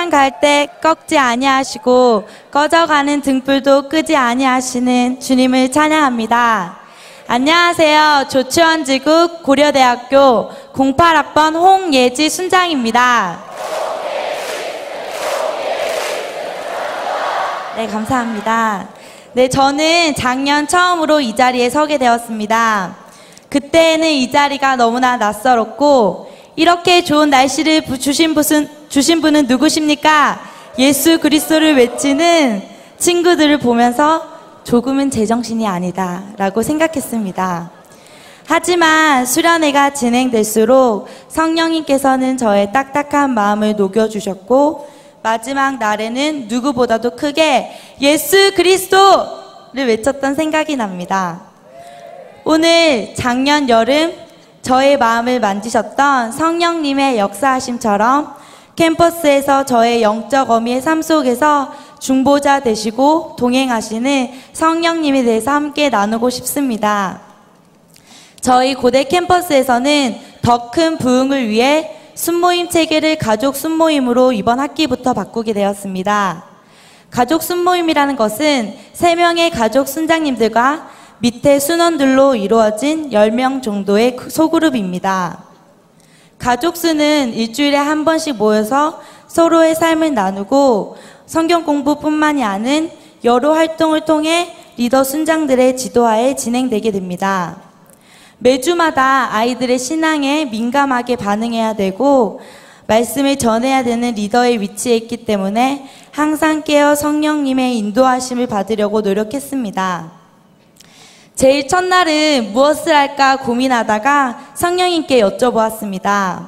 항상 갈 때 꺾지 아니하시고 꺼져가는 등불도 끄지 아니하시는 주님을 찬양합니다. 안녕하세요. 조치원지구 고려대학교 08학번 홍예지 순장입니다. 네, 감사합니다. 네, 저는 작년 처음으로 이 자리에 서게 되었습니다. 그때는 이 자리가 너무나 낯설었고 이렇게 좋은 날씨를 주신 분은 누구십니까? 예수 그리스도를 외치는 친구들을 보면서 조금은 제정신이 아니다 라고 생각했습니다. 하지만 수련회가 진행될수록 성령님께서는 저의 딱딱한 마음을 녹여주셨고 마지막 날에는 누구보다도 크게 예수 그리스도를 외쳤던 생각이 납니다. 오늘 작년 여름 저의 마음을 만지셨던 성령님의 역사하심처럼 캠퍼스에서 저의 영적 어미의 삶 속에서 중보자 되시고 동행하시는 성령님에 대해서 함께 나누고 싶습니다. 저희 고대 캠퍼스에서는 더 큰 부흥을 위해 순모임 체계를 가족 순모임으로 이번 학기부터 바꾸게 되었습니다. 가족 순모임이라는 것은 3명의 가족 순장님들과 밑에 순원들로 이루어진 10명 정도의 소그룹입니다. 가족수는 일주일에 한 번씩 모여서 서로의 삶을 나누고 성경 공부뿐만이 아닌 여러 활동을 통해 리더 순장들의 지도하에 진행되게 됩니다. 매주마다 아이들의 신앙에 민감하게 반응해야 되고 말씀을 전해야 되는 리더의 위치에 있기 때문에 항상 깨어 성령님의 인도하심을 받으려고 노력했습니다. 제일 첫날은 무엇을 할까 고민하다가 성령님께 여쭤보았습니다.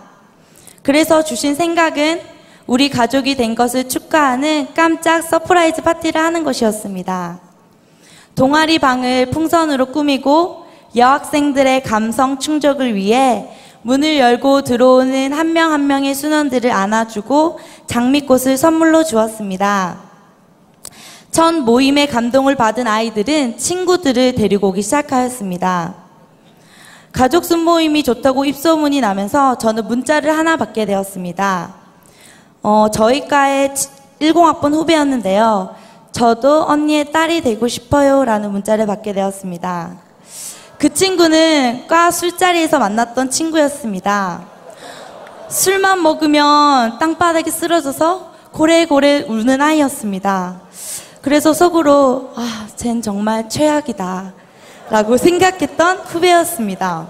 그래서 주신 생각은 우리 가족이 된 것을 축하하는 깜짝 서프라이즈 파티를 하는 것이었습니다. 동아리 방을 풍선으로 꾸미고 여학생들의 감성 충족을 위해 문을 열고 들어오는 한 명 한 명의 순원들을 안아주고 장미꽃을 선물로 주었습니다. 첫 모임에 감동을 받은 아이들은 친구들을 데리고 오기 시작하였습니다. 가족 순모임이 좋다고 입소문이 나면서 저는 문자를 하나 받게 되었습니다. 저희 과의 10학번 후배였는데요. 저도 언니의 딸이 되고 싶어요 라는 문자를 받게 되었습니다. 그 친구는 과 술자리에서 만났던 친구였습니다. 술만 먹으면 땅바닥에 쓰러져서 고래고래 우는 아이였습니다. 그래서 속으로 쟨 정말 최악이다 라고 생각했던 후배였습니다.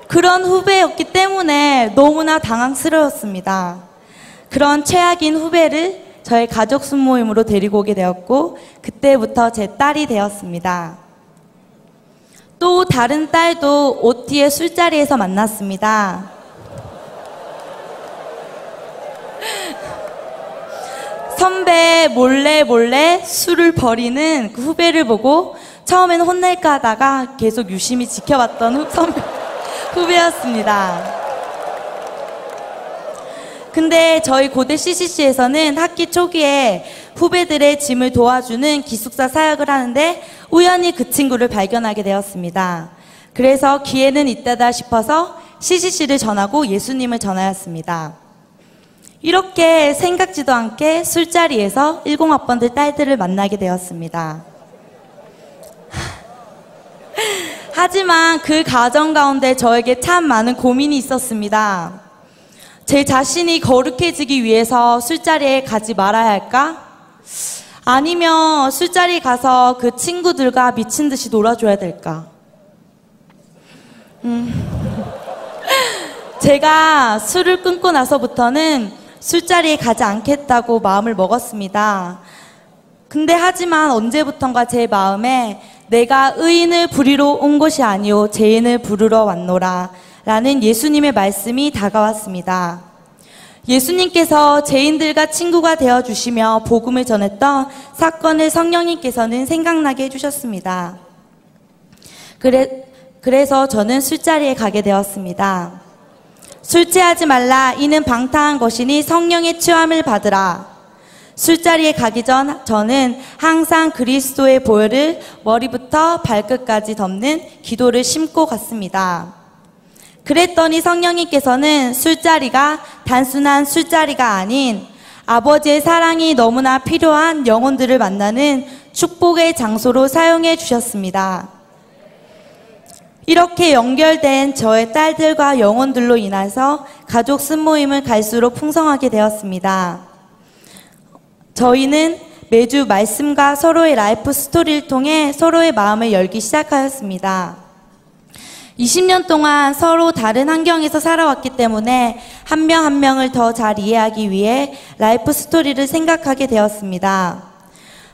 그런 후배였기 때문에 너무나 당황스러웠습니다. 그런 최악인 후배를 저의 가족 순모임으로 데리고 오게 되었고 그때부터 제 딸이 되었습니다. 또 다른 딸도 OT의 술자리에서 만났습니다. 선배 몰래 술을 버리는 그 후배를 보고 처음에는 혼낼까 하다가 계속 유심히 지켜봤던 후배였습니다. 근데 저희 고대 CCC에서는 학기 초기에 후배들의 짐을 도와주는 기숙사 사역을 하는데 우연히 그 친구를 발견하게 되었습니다. 그래서 기회는 있다다 싶어서 CCC를 전하고 예수님을 전하였습니다. 이렇게 생각지도 않게 술자리에서 10학번들 딸들을 만나게 되었습니다. 하지만 그 과정 가운데 저에게 참 많은 고민이 있었습니다. 제 자신이 거룩해지기 위해서 술자리에 가지 말아야 할까? 아니면 술자리에 가서 그 친구들과 미친 듯이 놀아줘야 될까? 제가 술을 끊고 나서부터는 술자리에 가지 않겠다고 마음을 먹었습니다. 근데 하지만 언제부턴가 제 마음에 내가 의인을 부리러 온 것이 아니오 죄인을 부르러 왔노라 라는 예수님의 말씀이 다가왔습니다. 예수님께서 죄인들과 친구가 되어주시며 복음을 전했던 사건을 성령님께서는 생각나게 해주셨습니다. 그래서 저는 술자리에 가게 되었습니다. 술 취하지 말라 이는 방탕한 것이니 성령의 취함을 받으라. 술자리에 가기 전 저는 항상 그리스도의 보혈을 머리부터 발끝까지 덮는 기도를 심고 갔습니다. 그랬더니 성령님께서는 술자리가 단순한 술자리가 아닌 아버지의 사랑이 너무나 필요한 영혼들을 만나는 축복의 장소로 사용해 주셨습니다. 이렇게 연결된 저의 딸들과 영혼들로 인해서 가족 쓴모임을 갈수록 풍성하게 되었습니다. 저희는 매주 말씀과 서로의 라이프 스토리를 통해 서로의 마음을 열기 시작하였습니다. 20년 동안 서로 다른 환경에서 살아왔기 때문에 한 명 한 명을 더 잘 이해하기 위해 라이프 스토리를 생각하게 되었습니다.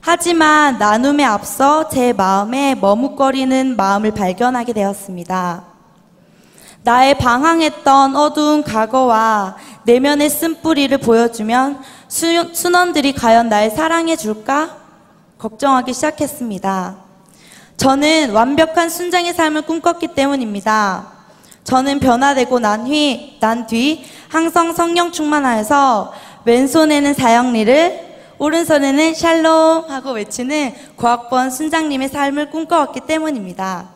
하지만 나눔에 앞서 제 마음에 머뭇거리는 마음을 발견하게 되었습니다. 나의 방황했던 어두운 과거와 내면의 쓴뿌리를 보여주면 순원들이 과연 날 사랑해 줄까? 걱정하기 시작했습니다. 저는 완벽한 순장의 삶을 꿈꿨기 때문입니다. 저는 변화되고 난 뒤 항상 성령 충만하여서 왼손에는 사형리를 오른손에는 샬롬 하고 외치는 고학번 순장님의 삶을 꿈꿔왔기 때문입니다.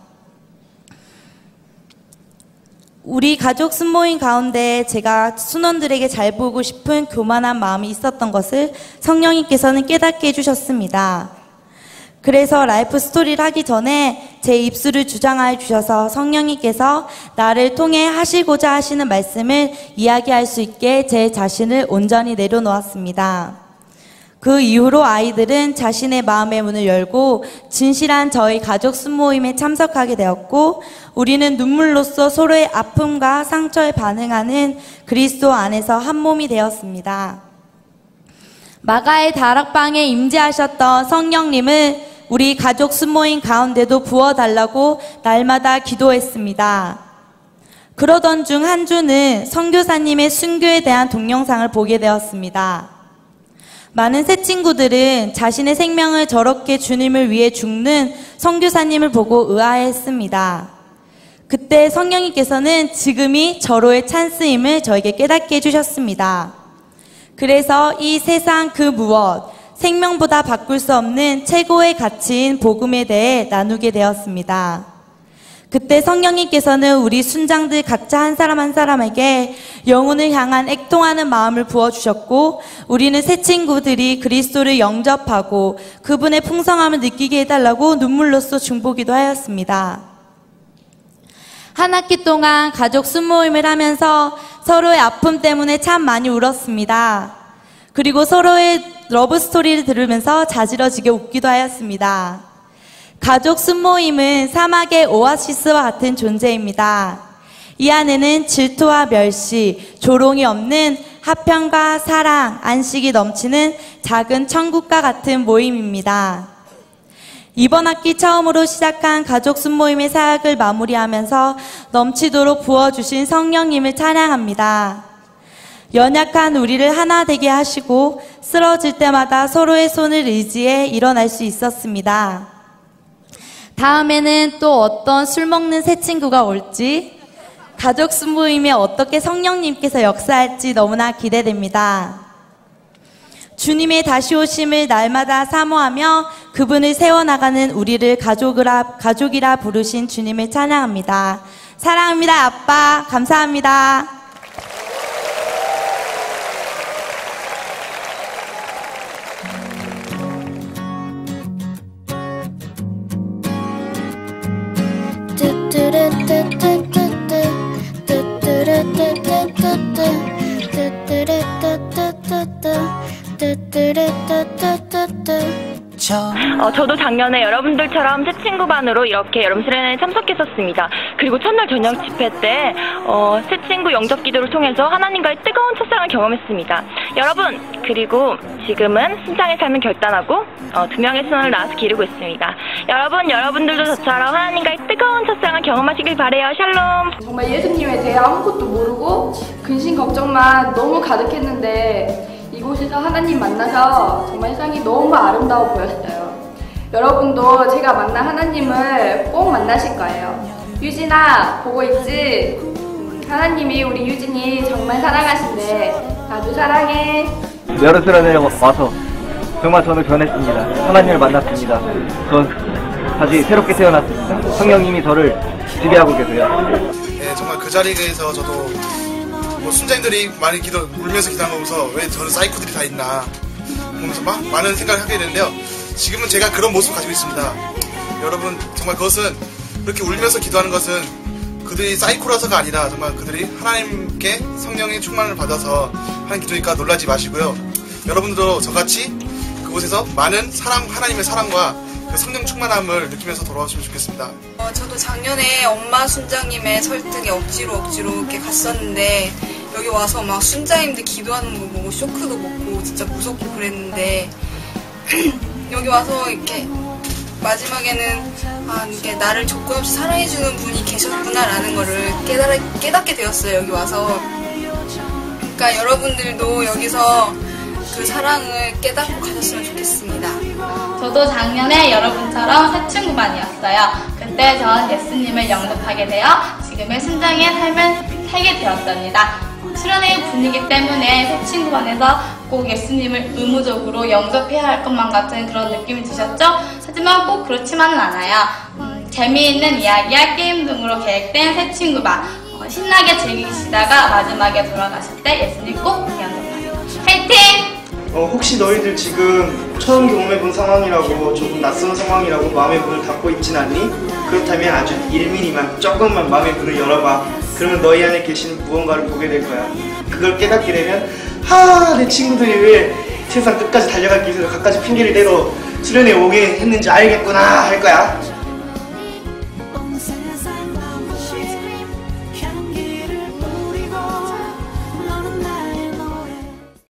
우리 가족 순모임 가운데 제가 순원들에게 잘 보고 싶은 교만한 마음이 있었던 것을 성령님께서는 깨닫게 해주셨습니다. 그래서 라이프 스토리를 하기 전에 제 입술을 주장하여 주셔서 성령님께서 나를 통해 하시고자 하시는 말씀을 이야기할 수 있게 제 자신을 온전히 내려놓았습니다. 그 이후로 아이들은 자신의 마음의 문을 열고 진실한 저희 가족 순모임에 참석하게 되었고, 우리는 눈물로써 서로의 아픔과 상처에 반응하는 그리스도 안에서 한 몸이 되었습니다. 마가의 다락방에 임재하셨던 성령님을 우리 가족 순모임 가운데도 부어달라고 날마다 기도했습니다. 그러던 중 한 주는 선교사님의 순교에 대한 동영상을 보게 되었습니다. 많은 새 친구들은 자신의 생명을 저렇게 주님을 위해 죽는 선교사님을 보고 의아해했습니다. 그때 성령님께서는 지금이 절호의 찬스임을 저에게 깨닫게 해주셨습니다. 그래서 이 세상 그 무엇, 생명보다 바꿀 수 없는 최고의 가치인 복음에 대해 나누게 되었습니다. 그때 성령님께서는 우리 순장들 각자 한 사람 한 사람에게 영혼을 향한 애통하는 마음을 부어주셨고, 우리는 새 친구들이 그리스도를 영접하고 그분의 풍성함을 느끼게 해달라고 눈물로써 중보기도 하였습니다. 한 학기 동안 가족 순모임을 하면서 서로의 아픔 때문에 참 많이 울었습니다. 그리고 서로의 러브 스토리를 들으면서 자지러지게 웃기도 하였습니다. 가족 순모임은 사막의 오아시스와 같은 존재입니다. 이 안에는 질투와 멸시, 조롱이 없는 화평과 사랑, 안식이 넘치는 작은 천국과 같은 모임입니다. 이번 학기 처음으로 시작한 가족 순모임의 사역을 마무리하면서 넘치도록 부어주신 성령님을 찬양합니다. 연약한 우리를 하나 되게 하시고 쓰러질 때마다 서로의 손을 의지해 일어날 수 있었습니다. 다음에는 또 어떤 술 먹는 새 친구가 올지, 가족 순모임에 어떻게 성령님께서 역사할지 너무나 기대됩니다. 주님의 다시 오심을 날마다 사모하며 그분을 세워나가는 우리를 가족이라 부르신 주님을 찬양합니다. 사랑합니다, 아빠. 감사합니다. 저도 작년에 여러분들처럼 새 친구 반으로 이렇게 여름 수련회에 참석했었습니다. 그리고 첫날 저녁 집회 때 새 친구 영접 기도를 통해서 하나님과의 뜨거운 첫사랑을 경험했습니다. 여러분, 그리고 지금은 순장의 삶을 결단하고 2명의 손을 낳아서 기르고 있습니다. 여러분들도 저처럼 하나님과의 뜨거운 첫사랑을 경험하시길 바래요. 샬롬. 정말 예수님에 대해 아무것도 모르고 근심 걱정만 너무 가득했는데 이곳에서 하나님 만나서 정말 세상이 너무 아름다워 보였어요. 여러분도 제가 만난 하나님을 꼭 만나실 거예요. 유진아, 보고 있지? 하나님이 우리 유진이 정말 사랑하신대. 나도 사랑해. 여름 수련회에 와서 정말 저는 변했습니다. 하나님을 만났습니다. 전 다시 새롭게 태어났습니다. 성령님이 저를 지배하고 계세요. 네, 정말 그 자리에서 저도 뭐 순자님들이 많이 울면서 기도하는 거 보면서 왜 저는 사이코들이 다 있나 보면서 막 많은 생각을 하게 되는데요. 지금은 제가 그런 모습을 가지고 있습니다. 여러분 정말 그것은 그렇게 울면서 기도하는 것은 그들이 사이코라서가 아니라 정말 그들이 하나님께 성령의 충만을 받아서 하는 기도니까 놀라지 마시고요. 여러분들도 저같이 그곳에서 많은 하나님의 사랑과 그 성령 충만함을 느끼면서 돌아오시면 좋겠습니다. 저도 작년에 엄마 순장님의 설득에 억지로 이렇게 갔었는데 여기 와서 막 순자님들 기도하는 거 보고 쇼크도 먹고 진짜 무섭고 그랬는데 여기 와서 이렇게 마지막에는 이게 나를 조건 없이 사랑해주는 분이 계셨구나라는 거를 깨닫게 되었어요. 여기 와서. 그러니까 여러분들도 여기서 그 사랑을 깨닫고 가셨으면 좋겠습니다. 저도 작년에 여러분처럼 새친구반이었어요. 그때 전 예수님을 영접하게 되어 지금의 순장의 삶을 살게 되었답니다. 수련회 분위기 때문에 새친구반에서 꼭 예수님을 의무적으로 영접해야 할 것만 같은 그런 느낌이 드셨죠? 하지만 꼭 그렇지만은 않아요. 재미있는 이야기와 게임 등으로 계획된 새친구반 신나게 즐기시다가 마지막에 돌아가실 때 예수님 꼭 영접하세요. 화이팅! 혹시 너희들 지금 처음 경험해본 상황이라고 조금 낯선 상황이라고 마음의 문을 닫고 있진 않니? 그렇다면 아주 1mm만 조금만 마음의 문을 열어봐. 그러면 너희 안에 계신 무언가를 보게 될 거야. 그걸 깨닫게 되면 내 친구들이 왜 세상 끝까지 달려가기 위해서 갖가지 핑계를 대러 수련회 오게 했는지 알겠구나 할 거야.